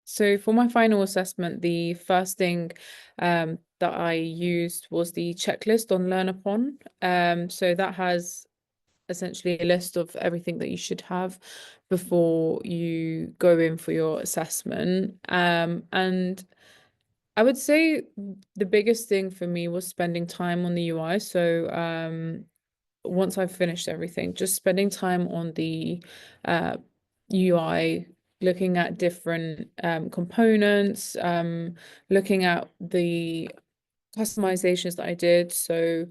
So for my final assessment, the first thing that I used was the checklist on Learn Upon. So that has essentially a list of everything that you should have before you go in for your assessment. And I would say the biggest thing for me was spending time on the UI. So once I've finished everything, just spending time on the UI, looking at different components, looking at the customizations that I did. So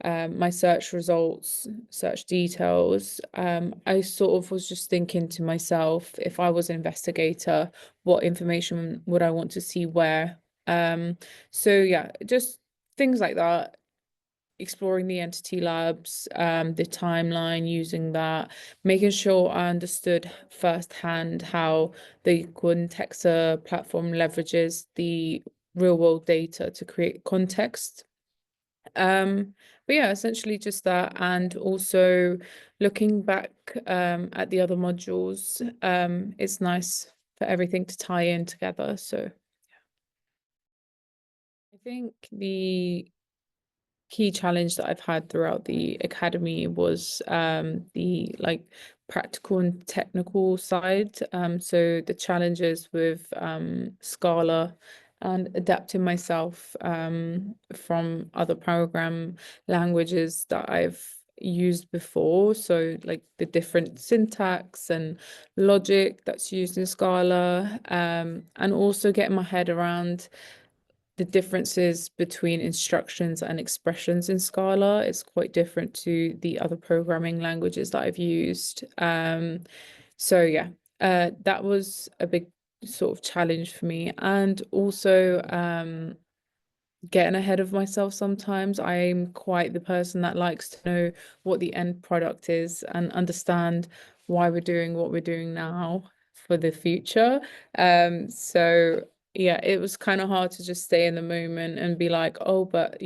my search results, search details. I sort of was just thinking to myself, if I was an investigator, what information would I want to see where? So yeah, just things like that, exploring the entity labs, the timeline, using that, making sure I understood firsthand how the Quantexa platform leverages the real world data to create context. But yeah, essentially just that, and also looking back at the other modules, it's nice for everything to tie in together. So I think the key challenge that I've had throughout the academy was the like practical and technical side. So the challenges with Scala and adapting myself from other program languages that I've used before. So like the different syntax and logic that's used in Scala, and also getting my head around the differences between instructions and expressions in Scala is quite different to the other programming languages that I've used. So yeah, that was a big sort of challenge for me. And also getting ahead of myself sometimes. I'm quite the person that likes to know what the end product is and understand why we're doing what we're doing now for the future. So yeah, it was kind of hard to just stay in the moment and be like, oh, but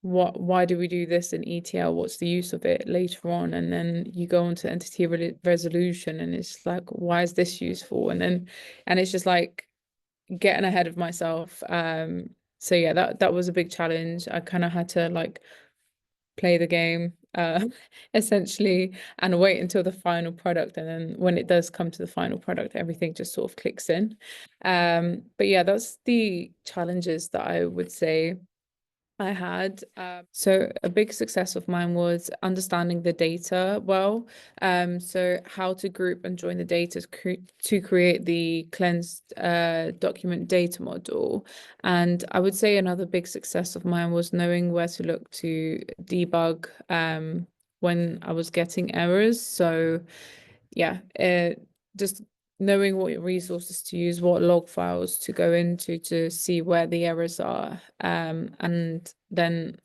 why do we do this in ETL? What's the use of it later on? And then you go on to entity resolution and it's like, why is this useful? And it's just like getting ahead of myself. So yeah, that was a big challenge. I kind of had to like play the game essentially and wait until the final product, and then when it does come to the final product, everything just sort of clicks in. But yeah, that's the challenges that I would say I had. So a big success of mine was understanding the data well. So how to group and join the data to create the cleansed document data model. And I would say another big success of mine was knowing where to look to debug when I was getting errors. So yeah, just knowing what resources to use, what log files to go into to see where the errors are, and then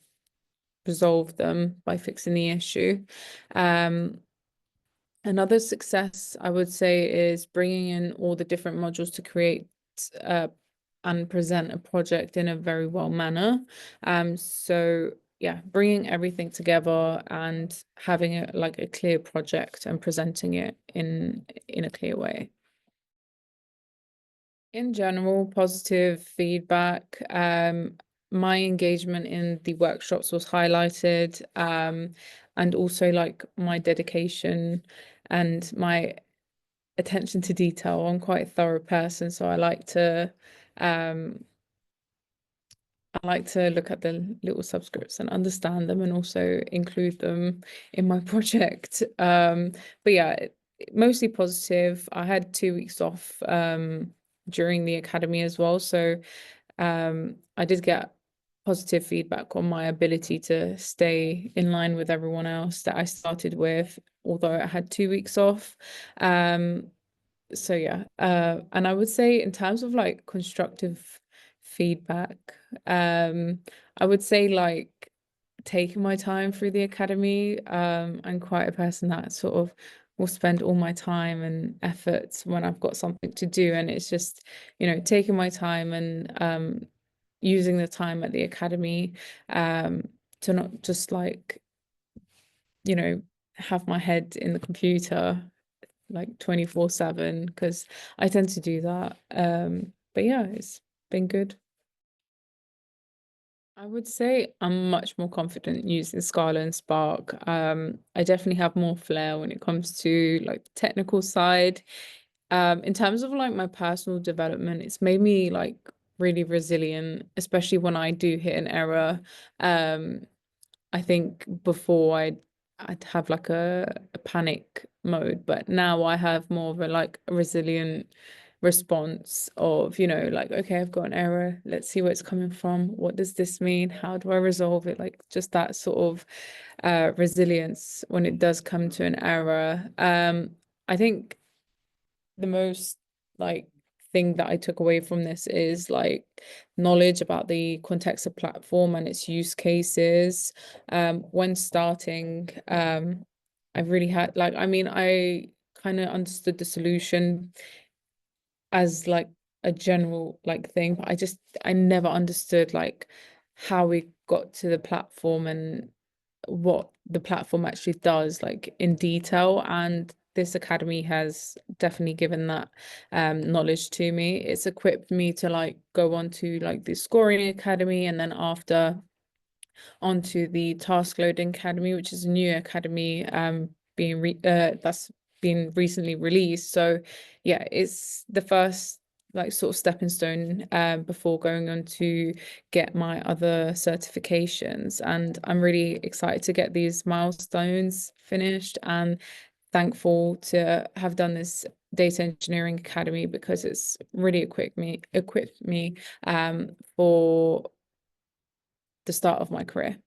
resolve them by fixing the issue. Um, Another success I would say is bringing in all the different modules to create uh, and present a project in a very well manner. So yeah, bringing everything together and having a like a clear project and presenting it in a clear way. In general, positive feedback. My engagement in the workshops was highlighted, and also like my dedication and my attention to detail. I'm quite a thorough person, so um, I like to look at the little subscripts and understand them and also include them in my project. But yeah, mostly positive. I had 2 weeks off during the academy as well. So I did get positive feedback on my ability to stay in line with everyone else that I started with, although I had 2 weeks off. Um, so yeah, and I would say in terms of like constructive feedback, I would say like taking my time through the academy. I'm quite a person that sort of will spend all my time and efforts when I've got something to do, and it's just, taking my time and using the time at the academy to not just like, you know, have my head in the computer like 24/7 because I tend to do that. But yeah, it's been good. I would say I'm much more confident using Scala and Spark. I definitely have more flair when it comes to like the technical side. In terms of like my personal development, it's made me like really resilient, especially when I do hit an error. Um, I think before I'd have like a panic mode, but now I have more of a like a resilient response of, like, okay, I've got an error. Let's see where it's coming from. What does this mean? How do I resolve it? Like just that sort of resilience when it does come to an error. I think the most like thing that I took away from this is like knowledge about the Quantexa platform and its use cases. When starting, I really had like, I mean, I kind of understood the solution as like a general like thing, but I never understood like how we got to the platform and what the platform actually does like in detail, and this academy has definitely given that knowledge to me. It's equipped me to like go on to like the scoring academy, and then after onto the Task Loading Academy, which is a new academy that's been recently released. So yeah, it's the first like sort of stepping stone before going on to get my other certifications. And I'm really excited to get these milestones finished and thankful to have done this data engineering academy because it's really equipped me for the start of my career.